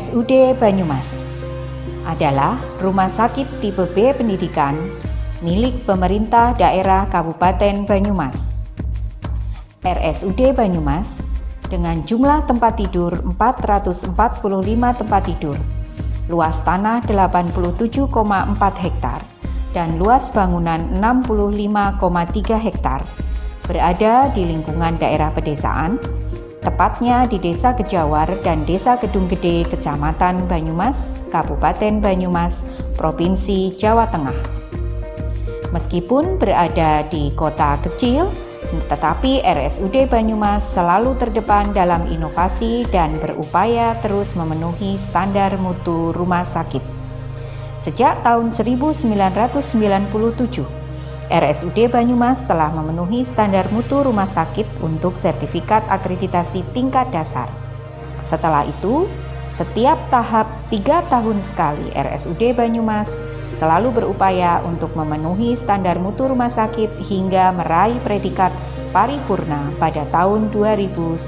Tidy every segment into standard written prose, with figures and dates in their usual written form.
RSUD Banyumas adalah rumah sakit tipe B pendidikan milik pemerintah daerah Kabupaten Banyumas. RSUD Banyumas dengan jumlah tempat tidur 445 tempat tidur, luas tanah 87,4 hektar, dan luas bangunan 65,3 hektar, berada di lingkungan daerah pedesaan, tepatnya di Desa Kejawar dan Desa Kedung Gede, Kecamatan Banyumas, Kabupaten Banyumas, Provinsi Jawa Tengah. Meskipun berada di kota kecil, tetapi RSUD Banyumas selalu terdepan dalam inovasi dan berupaya terus memenuhi standar mutu rumah sakit. Sejak tahun 1997, RSUD Banyumas telah memenuhi standar mutu rumah sakit untuk sertifikat akreditasi tingkat dasar. Setelah itu, setiap tahap 3 tahun sekali RSUD Banyumas selalu berupaya untuk memenuhi standar mutu rumah sakit hingga meraih predikat paripurna pada tahun 2019.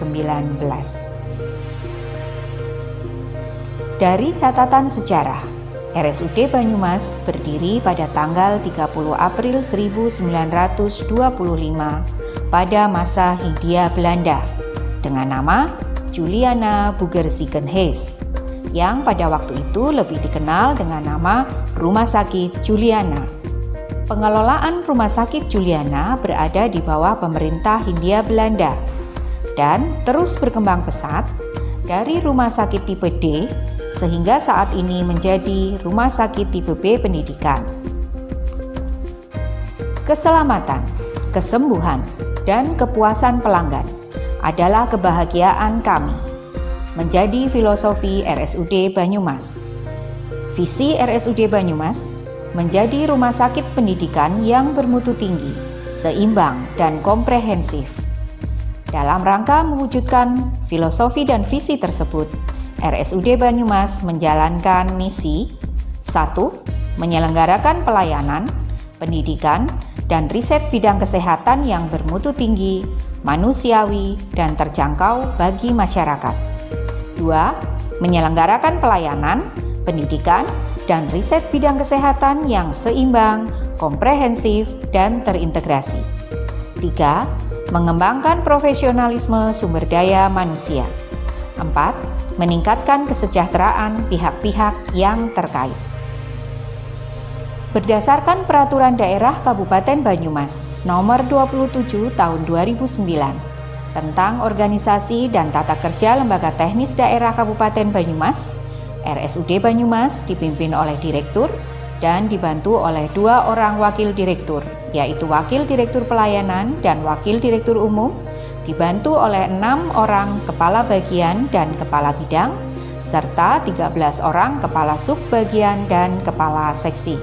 Dari catatan sejarah, RSUD Banyumas berdiri pada tanggal 30 April 1925 pada masa Hindia Belanda dengan nama Juliana Bugerziekenhuis yang pada waktu itu lebih dikenal dengan nama Rumah Sakit Juliana. Pengelolaan Rumah Sakit Juliana berada di bawah pemerintah Hindia Belanda dan terus berkembang pesat dari Rumah Sakit tipe D sehingga saat ini menjadi Rumah Sakit tipe B pendidikan. Keselamatan, kesembuhan, dan kepuasan pelanggan adalah kebahagiaan kami. Menjadi filosofi RSUD Banyumas. Visi RSUD Banyumas menjadi rumah sakit pendidikan yang bermutu tinggi, seimbang, dan komprehensif. Dalam rangka mewujudkan filosofi dan visi tersebut, RSUD Banyumas menjalankan misi 1. Menyelenggarakan pelayanan, pendidikan, dan riset bidang kesehatan yang bermutu tinggi, manusiawi, dan terjangkau bagi masyarakat. 2. Menyelenggarakan pelayanan, pendidikan, dan riset bidang kesehatan yang seimbang, komprehensif, dan terintegrasi. 3. Mengembangkan profesionalisme sumber daya manusia. 4. Meningkatkan kesejahteraan pihak-pihak yang terkait. Berdasarkan Peraturan Daerah Kabupaten Banyumas Nomor 27 Tahun 2009 tentang Organisasi dan Tata Kerja Lembaga Teknis Daerah Kabupaten Banyumas, RSUD Banyumas dipimpin oleh Direktur dan dibantu oleh 2 orang Wakil Direktur, yaitu Wakil Direktur Pelayanan dan Wakil Direktur Umum, dibantu oleh 6 orang kepala bagian dan kepala bidang, serta 13 orang kepala subbagian dan kepala seksi.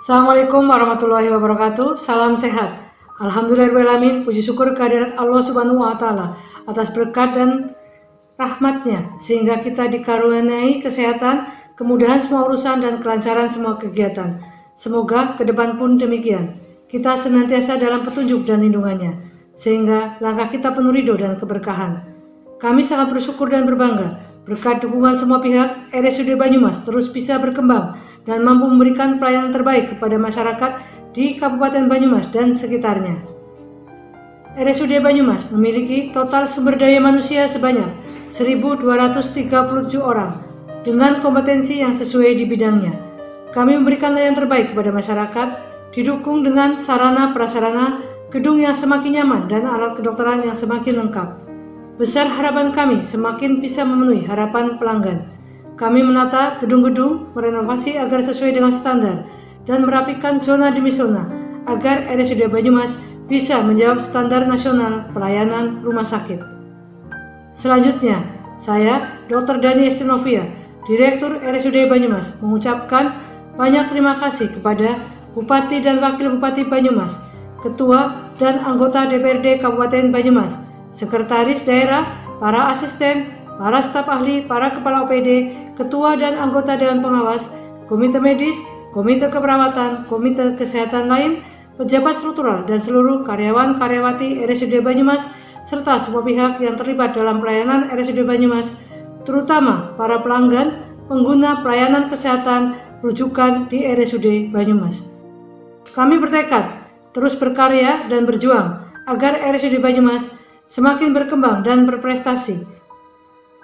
Assalamualaikum warahmatullahi wabarakatuh. Salam sehat. Alhamdulillahirrahmanirrahim. Puji syukur kehadirat Allah Subhanahu wa Ta'ala atas berkat dan rahmatnya sehingga kita dikaruniai kesehatan, kemudahan semua urusan, dan kelancaran semua kegiatan. Semoga ke depan pun demikian. Kita senantiasa dalam petunjuk dan lindungannya, sehingga langkah kita penuh ridho dan keberkahan. Kami sangat bersyukur dan berbangga, berkat dukungan semua pihak, RSUD Banyumas terus bisa berkembang dan mampu memberikan pelayanan terbaik kepada masyarakat di Kabupaten Banyumas dan sekitarnya. RSUD Banyumas memiliki total sumber daya manusia sebanyak 1.237 orang dengan kompetensi yang sesuai di bidangnya. Kami memberikan layanan terbaik kepada masyarakat, didukung dengan sarana prasarana, gedung yang semakin nyaman, dan alat kedokteran yang semakin lengkap. Besar harapan kami semakin bisa memenuhi harapan pelanggan. Kami menata gedung-gedung, merenovasi agar sesuai dengan standar, dan merapikan zona demi zona, agar RSUD Banyumas bisa menjawab standar nasional pelayanan rumah sakit. Selanjutnya, saya, Dr. Dani Estinovia, Direktur RSUD Banyumas, mengucapkan banyak terima kasih kepada Bupati dan Wakil Bupati Banyumas, Ketua dan anggota DPRD Kabupaten Banyumas, Sekretaris Daerah, para asisten, para staf ahli, para kepala OPD, Ketua dan anggota Dewan Pengawas, Komite Medis, Komite Keperawatan, Komite Kesehatan lain, pejabat struktural, dan seluruh karyawan-karyawati RSUD Banyumas serta semua pihak yang terlibat dalam pelayanan RSUD Banyumas, terutama para pelanggan, pengguna pelayanan kesehatan rujukan di RSUD Banyumas. Kami bertekad terus berkarya dan berjuang agar RSUD Banyumas semakin berkembang dan berprestasi.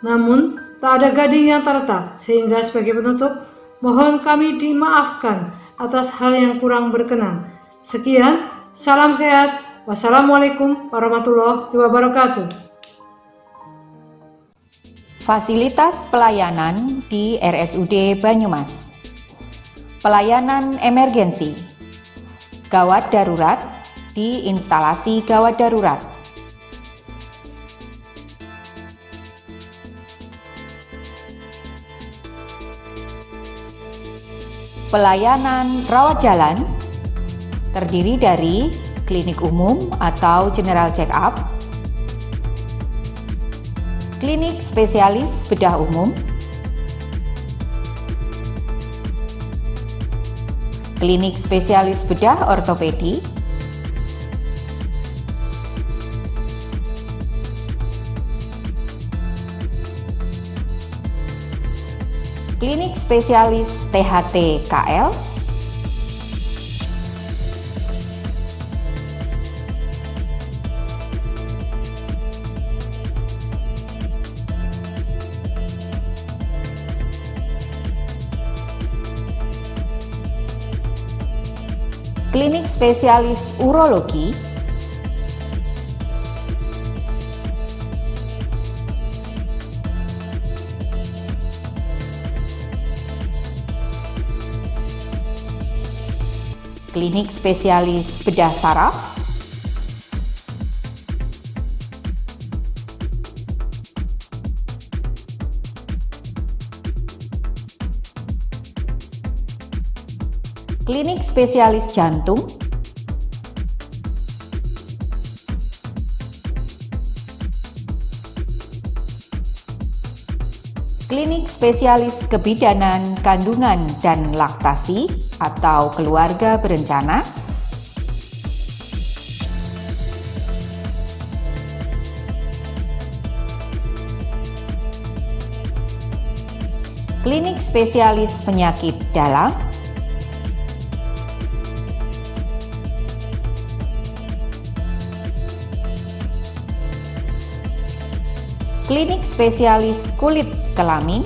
Namun, tak ada gading yang terletak, sehingga sebagai penutup, mohon kami dimaafkan atas hal yang kurang berkenan. Sekian, salam sehat. Wassalamualaikum warahmatullahi wabarakatuh. Fasilitas pelayanan di RSUD Banyumas. Pelayanan emergensi, gawat darurat di instalasi gawat darurat. Pelayanan rawat jalan terdiri dari klinik umum atau general check up, klinik spesialis bedah umum, klinik spesialis bedah ortopedi, klinik spesialis THT KL, klinik spesialis urologi, klinik spesialis bedah saraf, klinik spesialis jantung, klinik spesialis kebidanan kandungan dan laktasi atau keluarga berencana, klinik spesialis penyakit dalam, klinik spesialis kulit kelamin,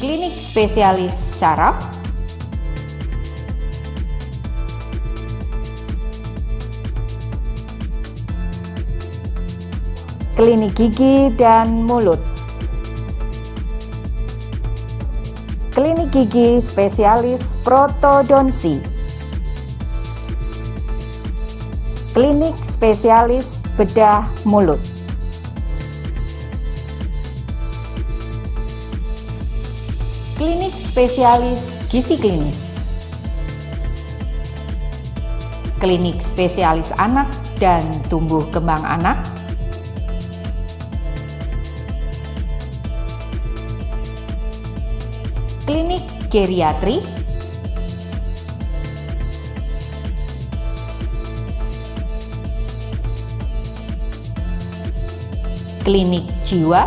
klinik spesialis syaraf, klinik gigi dan mulut, klinik gigi spesialis protodonsi, klinik spesialis bedah mulut, klinik spesialis gizi klinis, klinik spesialis anak dan tumbuh kembang anak, klinik geriatri, klinik jiwa,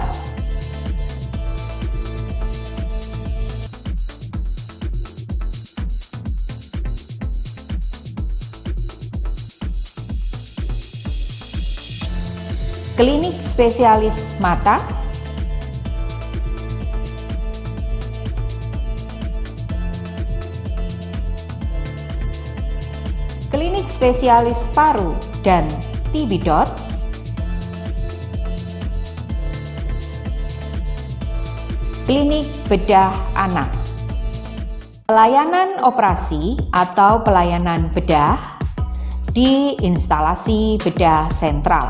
klinik spesialis mata, klinik spesialis paru dan TB Dots, klinik bedah anak. Pelayanan operasi atau pelayanan bedah di instalasi bedah sentral.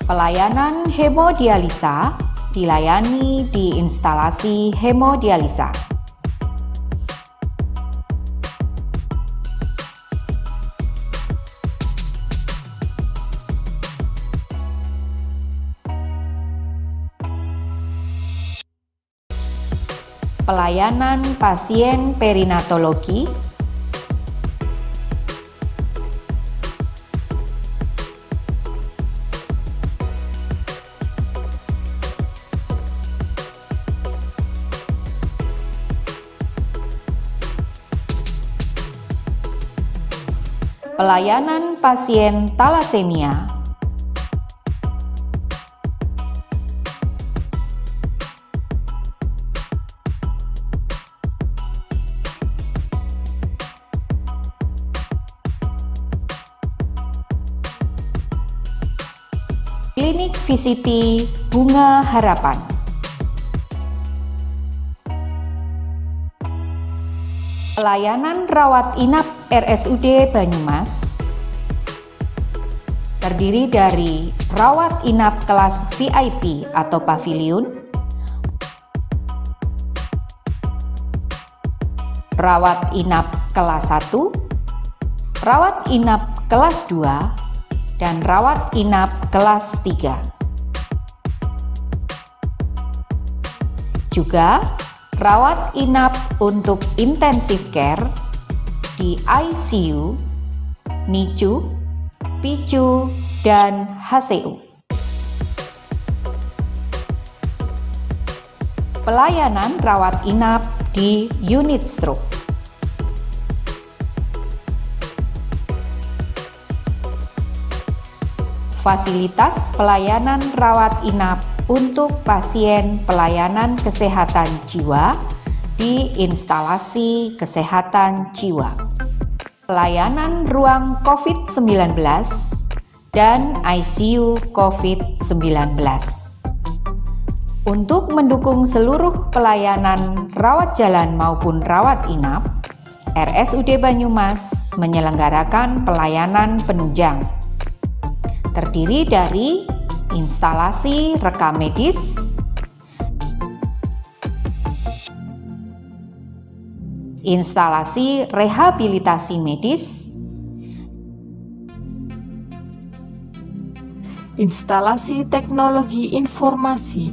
Pelayanan hemodialisa dilayani di instalasi hemodialisa. pelayanan pasien perinatologi, pelayanan pasien talasemia, klinik VCT Bunga Harapan, pelayanan rawat inap RSUD Banyumas terdiri dari rawat inap kelas VIP atau pavilion, rawat inap kelas 1, rawat inap kelas 2, dan rawat inap kelas 3. Juga rawat inap untuk intensive care di ICU, NICU, PICU, dan HCU. Pelayanan rawat inap di unit stroke. Fasilitas pelayanan rawat inap untuk pasien pelayanan kesehatan jiwa di instalasi kesehatan jiwa, pelayanan ruang COVID-19 dan ICU COVID-19. Untuk mendukung seluruh pelayanan rawat jalan maupun rawat inap, RSUD Banyumas menyelenggarakan pelayanan penunjang. Terdiri dari instalasi rekam medis, instalasi rehabilitasi medis, instalasi teknologi informasi,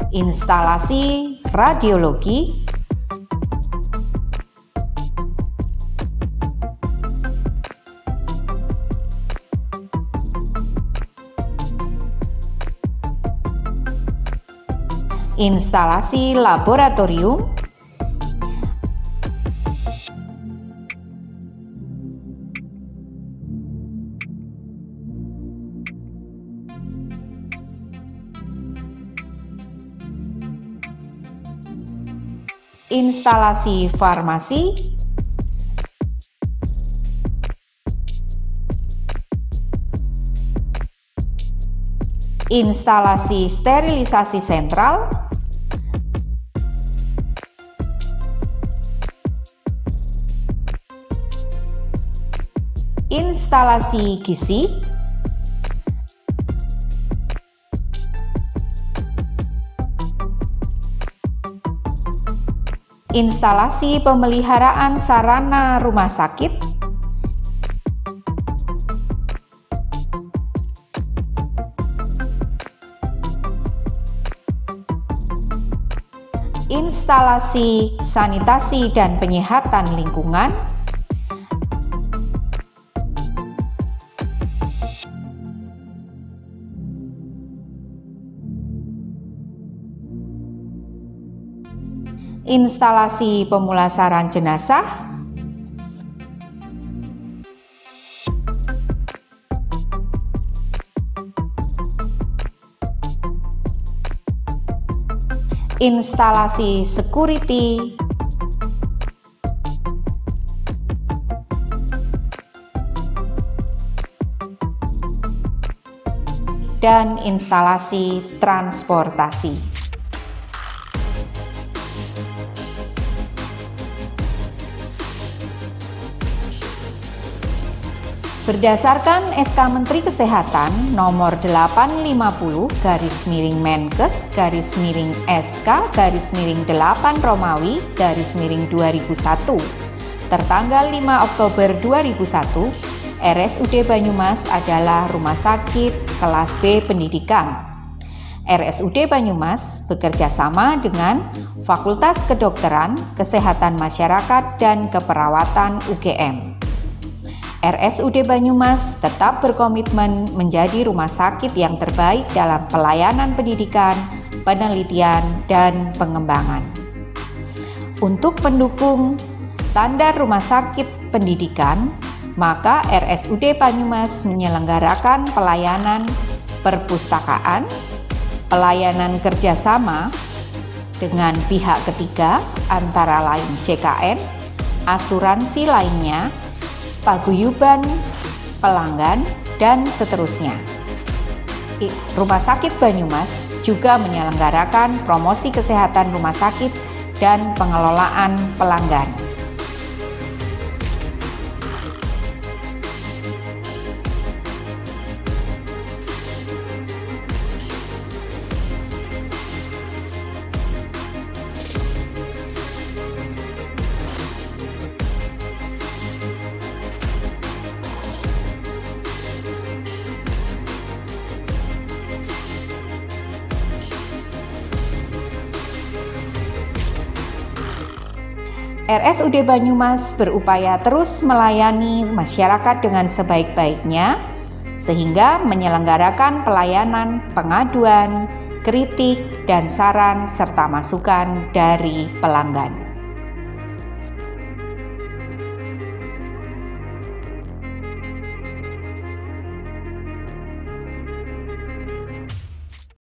instalasi radiologi, instalasi laboratorium, instalasi farmasi, instalasi sterilisasi sentral, instalasi gizi, instalasi pemeliharaan sarana rumah sakit, instalasi sanitasi dan penyihatan lingkungan, instalasi pemulasaran jenazah, instalasi security, dan instalasi transportasi. Berdasarkan SK Menteri Kesehatan nomor 850/Menkes/SK/8 Romawi/2001 tertanggal 5 Oktober 2001, RSUD Banyumas adalah rumah sakit kelas B pendidikan. RSUD Banyumas bekerja sama dengan Fakultas Kedokteran, Kesehatan Masyarakat, dan Keperawatan UGM. RSUD Banyumas tetap berkomitmen menjadi rumah sakit yang terbaik dalam pelayanan pendidikan, penelitian, dan pengembangan. Untuk mendukung standar rumah sakit pendidikan, maka RSUD Banyumas menyelenggarakan pelayanan perpustakaan, pelayanan kerjasama dengan pihak ketiga antara lain JKN, asuransi lainnya, paguyuban pelanggan, dan seterusnya. Rumah Sakit Banyumas juga menyelenggarakan promosi kesehatan rumah sakit dan pengelolaan pelanggan. RSUD Banyumas berupaya terus melayani masyarakat dengan sebaik-baiknya, sehingga menyelenggarakan pelayanan pengaduan, kritik, dan saran serta masukan dari pelanggan.